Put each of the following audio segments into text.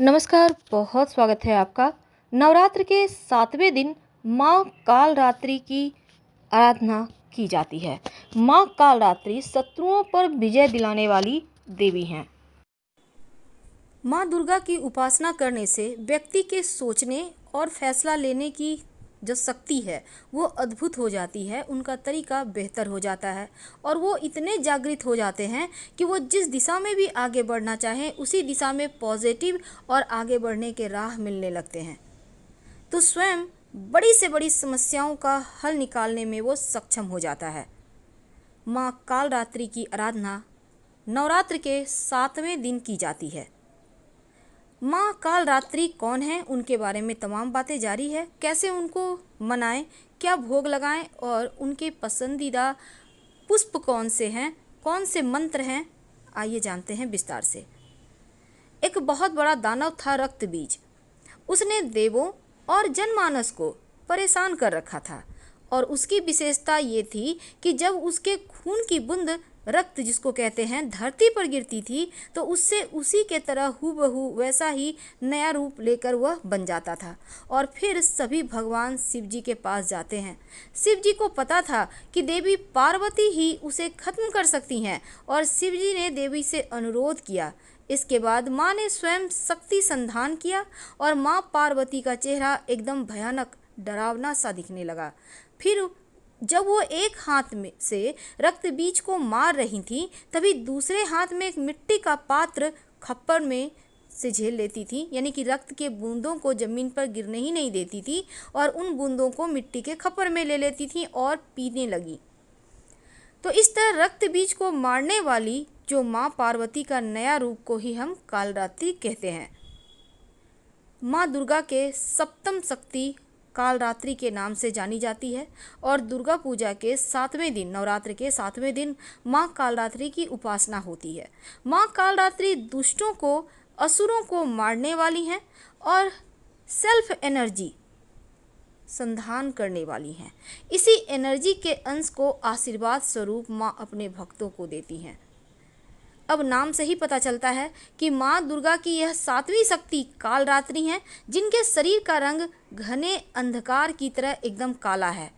नमस्कार, बहुत स्वागत है आपका। नवरात्र के 7वें दिन माँ कालरात्रि की आराधना की जाती है। माँ कालरात्रि शत्रुओं पर विजय दिलाने वाली देवी हैं। माँ दुर्गा की उपासना करने से व्यक्ति के सोचने और फैसला लेने की जो शक्ति है वो अद्भुत हो जाती है। उनका तरीका बेहतर हो जाता है और वो इतने जागृत हो जाते हैं कि वो जिस दिशा में भी आगे बढ़ना चाहें उसी दिशा में पॉजिटिव और आगे बढ़ने के राह मिलने लगते हैं। तो स्वयं बड़ी से बड़ी समस्याओं का हल निकालने में वो सक्षम हो जाता है। माँ कालरात्रि की आराधना नवरात्र के 7वें दिन की जाती है। माँ कालरात्रि कौन है, उनके बारे में तमाम बातें जारी है। कैसे उनको मनाएं, क्या भोग लगाएं और उनके पसंदीदा पुष्प कौन से हैं, कौन से मंत्र हैं, आइए जानते हैं विस्तार से। एक बहुत बड़ा दानव था रक्त बीज। उसने देवों और जनमानस को परेशान कर रखा था और उसकी विशेषता ये थी कि जब उसके खून की बूंद रक्त जिसको कहते हैं धरती पर गिरती थी तो उससे उसी के तरह हूबहू वैसा ही नया रूप लेकर वह बन जाता था। और फिर सभी भगवान शिव जी के पास जाते हैं। शिव जी को पता था कि देवी पार्वती ही उसे खत्म कर सकती हैं और शिव जी ने देवी से अनुरोध किया। इसके बाद माँ ने स्वयं शक्ति संधान किया और माँ पार्वती का चेहरा एकदम भयानक डरावना सा दिखने लगा। फिर जब वो एक हाथ में से रक्त बीज को मार रही थी तभी दूसरे हाथ में एक मिट्टी का पात्र खप्पर में से झेल लेती थी, यानी कि रक्त के बूंदों को जमीन पर गिरने ही नहीं देती थी और उन बूंदों को मिट्टी के खप्पर में ले लेती थी और पीने लगी। तो इस तरह रक्त बीज को मारने वाली जो माँ पार्वती का नया रूप को ही हम कालरात्रि कहते हैं। माँ दुर्गा के सप्तम शक्ति कालरात्रि के नाम से जानी जाती है और दुर्गा पूजा के 7वें दिन, नवरात्र के 7वें दिन माँ कालरात्रि की उपासना होती है। माँ कालरात्रि दुष्टों को, असुरों को मारने वाली हैं और सेल्फ एनर्जी संधान करने वाली हैं। इसी एनर्जी के अंश को आशीर्वाद स्वरूप माँ अपने भक्तों को देती हैं। अब नाम से ही पता चलता है कि माँ दुर्गा की यह 7वीं शक्ति कालरात्रि हैं, जिनके शरीर का रंग घने अंधकार की तरह एकदम काला है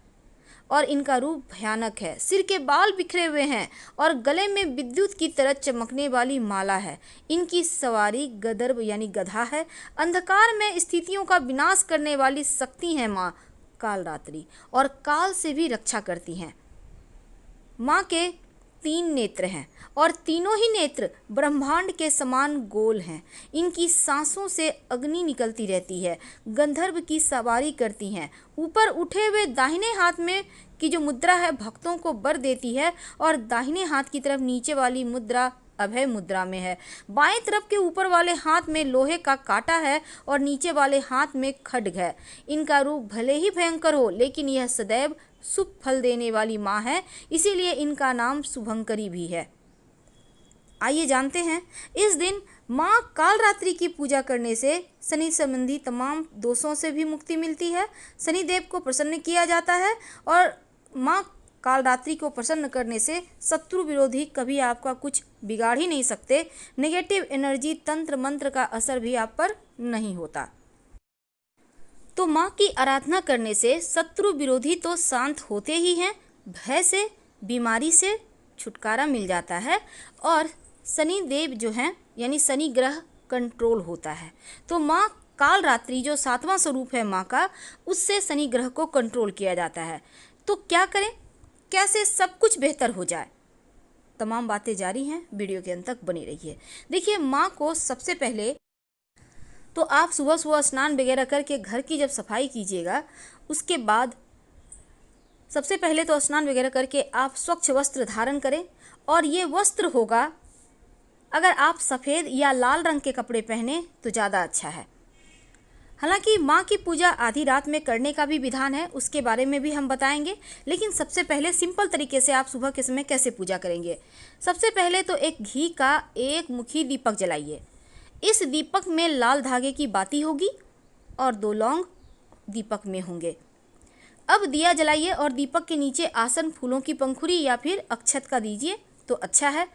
और इनका रूप भयानक है। सिर के बाल बिखरे हुए हैं और गले में विद्युत की तरह चमकने वाली माला है। इनकी सवारी गदर्भ यानी गधा है। अंधकार में स्थितियों का विनाश करने वाली शक्ति है माँ कालरात्रि और काल से भी रक्षा करती हैं। माँ के 3 नेत्र हैं और तीनों ही नेत्र ब्रह्मांड के समान गोल हैं। इनकी सांसों से अग्नि निकलती रहती है, गंधर्व की सवारी करती हैं। ऊपर उठे हुए दाहिने हाथ में की जो मुद्रा है भक्तों को वर देती है और दाहिने हाथ की तरफ नीचे वाली मुद्रा अभय मुद्रा में है। बाएं तरफ के ऊपर वाले हाथ में लोहे का कांटा है और नीचे वाले हाथ में खड्ग है। इनका रूप भले ही भयंकर हो लेकिन यह सदैव शुभ फल देने वाली माँ है, इसीलिए इनका नाम शुभंकरी भी है। आइए जानते हैं, इस दिन माँ कालरात्रि की पूजा करने से शनि संबंधी तमाम दोषों से भी मुक्ति मिलती है। शनिदेव को प्रसन्न किया जाता है और माँ कालरात्रि को प्रसन्न करने से शत्रु विरोधी कभी आपका कुछ बिगाड़ ही नहीं सकते। नेगेटिव एनर्जी, तंत्र मंत्र का असर भी आप पर नहीं होता। तो माँ की आराधना करने से शत्रु विरोधी तो शांत होते ही हैं, भय से, बीमारी से छुटकारा मिल जाता है और शनि देव जो हैं यानी शनि ग्रह कंट्रोल होता है। तो माँ कालरात्रि जो 7वां स्वरूप है माँ का, उससे शनि ग्रह को कंट्रोल किया जाता है। तो क्या करें, कैसे सब कुछ बेहतर हो जाए, तमाम बातें जारी हैं, वीडियो के अंत तक बनी रहिए। देखिए, माँ को सबसे पहले तो आप सुबह सुबह स्नान वगैरह करके घर की जब सफाई कीजिएगा, उसके बाद सबसे पहले तो स्नान वगैरह करके आप स्वच्छ वस्त्र धारण करें और ये वस्त्र होगा, अगर आप सफ़ेद या लाल रंग के कपड़े पहने तो ज़्यादा अच्छा है। हालांकि माँ की पूजा आधी रात में करने का भी विधान है, उसके बारे में भी हम बताएंगे, लेकिन सबसे पहले सिंपल तरीके से आप सुबह के समय कैसे पूजा करेंगे। सबसे पहले तो एक घी का एक मुखी दीपक जलाइए। इस दीपक में लाल धागे की बाती होगी और 2 लौंग दीपक में होंगे। अब दिया जलाइए और दीपक के नीचे आसन फूलों की पंखुड़ी या फिर अक्षत का दीजिए तो अच्छा है।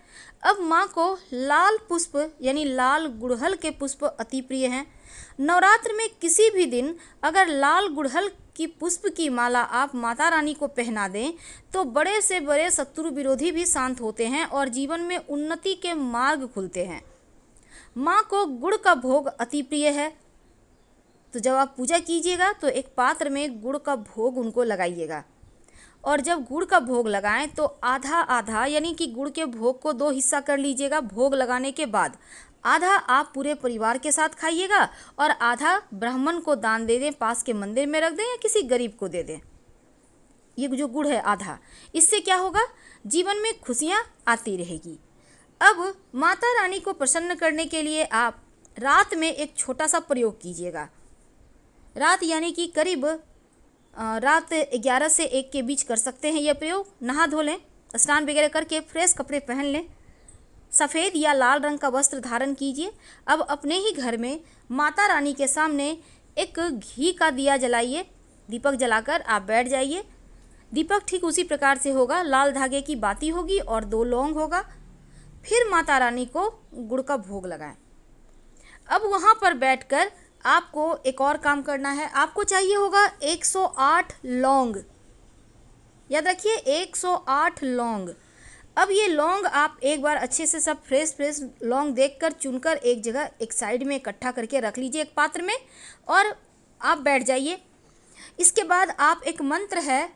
अब माँ को लाल पुष्प यानी लाल गुड़हल के पुष्प अति प्रिय हैं। नवरात्र में किसी भी दिन अगर लाल गुड़हल की पुष्प की माला आप माता रानी को पहना दें तो बड़े से बड़े शत्रु विरोधी भी शांत होते हैं और जीवन में उन्नति के मार्ग खुलते हैं। माँ को गुड़ का भोग अति प्रिय है, तो जब आप पूजा कीजिएगा तो एक पात्र में गुड़ का भोग उनको लगाइएगा और जब गुड़ का भोग लगाएं तो आधा आधा यानी कि गुड़ के भोग को 2 हिस्सा कर लीजिएगा। भोग लगाने के बाद आधा आप पूरे परिवार के साथ खाइएगा और आधा ब्राह्मण को दान दे दें, पास के मंदिर में रख दें या किसी गरीब को दे दें। ये जो गुड़ है आधा, इससे क्या होगा, जीवन में खुशियाँ आती रहेगी। अब माता रानी को प्रसन्न करने के लिए आप रात में एक छोटा सा प्रयोग कीजिएगा। रात यानी कि करीब रात 11 से 1 के बीच कर सकते हैं यह प्रयोग। नहा धो लें, स्नान वगैरह करके फ्रेश कपड़े पहन लें, सफ़ेद या लाल रंग का वस्त्र धारण कीजिए। अब अपने ही घर में माता रानी के सामने एक घी का दिया जलाइए, दीपक जलाकर आप बैठ जाइए। दीपक ठीक उसी प्रकार से होगा, लाल धागे की बाती होगी और 2 लौंग होगा। फिर माता रानी को गुड़ का भोग लगाएं। अब वहाँ पर बैठकर आपको एक और काम करना है। आपको चाहिए होगा 108 लौंग, याद रखिए 108 लौंग। अब ये लौंग आप एक बार अच्छे से सब फ्रेश लौंग देखकर चुनकर एक जगह एक साइड में इकट्ठा करके रख लीजिए एक पात्र में और आप बैठ जाइए। इसके बाद आप एक मंत्र है,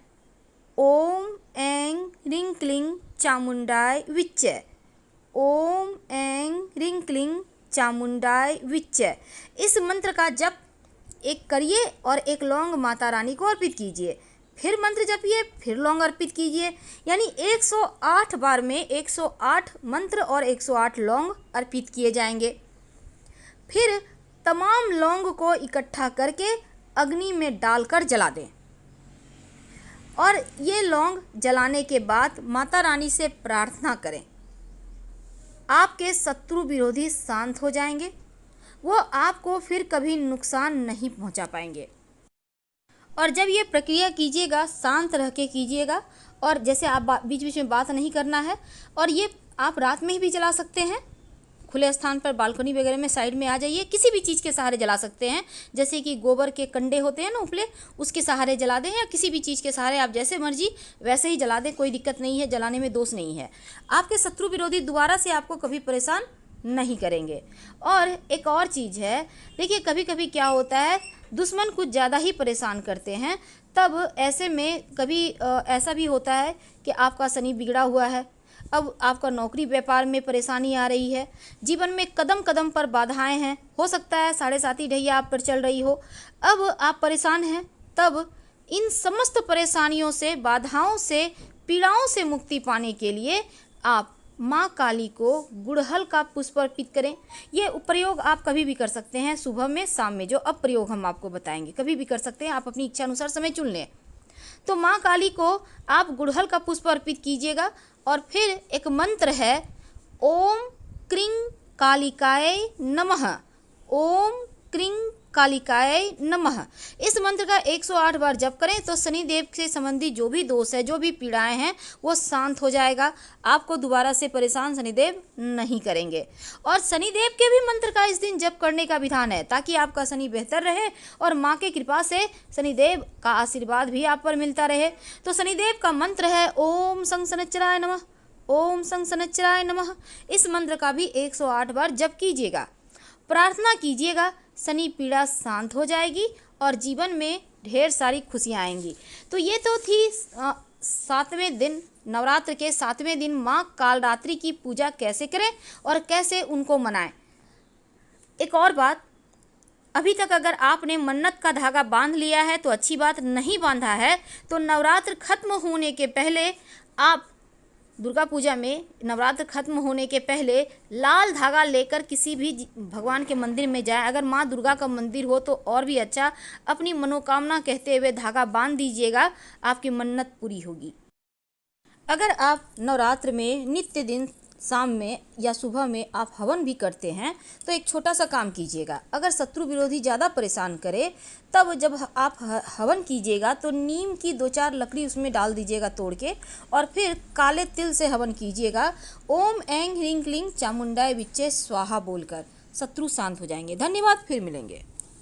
ओम ऐं ह्रीं क्लीं चामुंडाय विच्चे, ओम ऐं ह्रीं क्लीं चामुंडाय विच्चे। इस मंत्र का जप एक करिए और एक लौंग माता रानी को अर्पित कीजिए। फिर मंत्र जपिए, फिर लौंग अर्पित कीजिए, यानी 108 बार में 108 मंत्र और 108 लौंग अर्पित किए जाएंगे। फिर तमाम लौंग को इकट्ठा करके अग्नि में डालकर जला दें और ये लौंग जलाने के बाद माता रानी से प्रार्थना करें। आपके शत्रु विरोधी शांत हो जाएंगे, वो आपको फिर कभी नुकसान नहीं पहुंचा पाएंगे। और जब ये प्रक्रिया कीजिएगा शांत रह के कीजिएगा और जैसे आप बीच बीच में बात नहीं करना है। और ये आप रात में भी जला सकते हैं, खुले स्थान पर बालकनी वगैरह में साइड में आ जाइए, किसी भी चीज़ के सहारे जला सकते हैं, जैसे कि गोबर के कंडे होते हैं ना उपले, उसके सहारे जला दें या किसी भी चीज़ के सहारे आप जैसे मर्जी वैसे ही जला दें, कोई दिक्कत नहीं है, जलाने में दोष नहीं है। आपके शत्रु विरोधी दोबारा से आपको कभी परेशान नहीं करेंगे। और एक और चीज़ है, देखिए कभी कभी क्या होता है, दुश्मन कुछ ज़्यादा ही परेशान करते हैं, तब ऐसे में कभी ऐसा भी होता है कि आपका शनि बिगड़ा हुआ है, अब आपका नौकरी व्यापार में परेशानी आ रही है, जीवन में कदम कदम पर बाधाएं हैं, हो सकता है 7.5 ढैया आप पर चल रही हो, अब आप परेशान हैं। तब इन समस्त परेशानियों से, बाधाओं से, पीड़ाओं से मुक्ति पाने के लिए आप माँ काली को गुड़हल का पुष्प अर्पित करें। ये प्रयोग आप कभी भी कर सकते हैं, सुबह में, शाम में, जो अब प्रयोग हम आपको बताएंगे कभी भी कर सकते हैं, आप अपनी इच्छा अनुसार समय चुन लें। तो माँ काली को आप गुड़हल का पुष्प अर्पित कीजिएगा और फिर एक मंत्र है, ओम क्रीं कालिकाय नमः, ओम क्रीं कालिकाय नमः। इस मंत्र का 108 बार जप करें तो शनिदेव से संबंधित जो भी दोष है, जो भी पीड़ाएं हैं, वो शांत हो जाएगा। आपको दोबारा से परेशान शनिदेव नहीं करेंगे। और शनिदेव के भी मंत्र का इस दिन जप करने का विधान है ताकि आपका शनि बेहतर रहे और माँ के कृपा से शनिदेव का आशीर्वाद भी आप पर मिलता रहे। तो शनिदेव का मंत्र है, ओम शं शनिश्चराय नमः, ओम शं शनिश्चराय नमः। इस मंत्र का भी 108 बार जप कीजिएगा, प्रार्थना कीजिएगा, शनि पीड़ा शांत हो जाएगी और जीवन में ढेर सारी खुशियाँ आएंगी। तो ये तो थी 7वें दिन, नवरात्र के 7वें दिन माँ कालरात्रि की पूजा कैसे करें और कैसे उनको मनाएं। एक और बात, अभी तक अगर आपने मन्नत का धागा बांध लिया है तो अच्छी बात, नहीं बांधा है तो नवरात्र खत्म होने के पहले आप दुर्गा पूजा में, नवरात्र खत्म होने के पहले लाल धागा लेकर किसी भी भगवान के मंदिर में जाए, अगर माँ दुर्गा का मंदिर हो तो और भी अच्छा, अपनी मनोकामना कहते हुए धागा बांध दीजिएगा, आपकी मन्नत पूरी होगी। अगर आप नवरात्र में नित्य दिन शाम में या सुबह में आप हवन भी करते हैं तो एक छोटा सा काम कीजिएगा। अगर शत्रु विरोधी ज़्यादा परेशान करे तब जब आप हवन कीजिएगा तो नीम की 2-4 लकड़ी उसमें डाल दीजिएगा तोड़ के, और फिर काले तिल से हवन कीजिएगा। ओम ऐं ह्रीं क्लीं चामुंडाय विच्चे स्वाहा बोलकर शत्रु शांत हो जाएंगे। धन्यवाद, फिर मिलेंगे।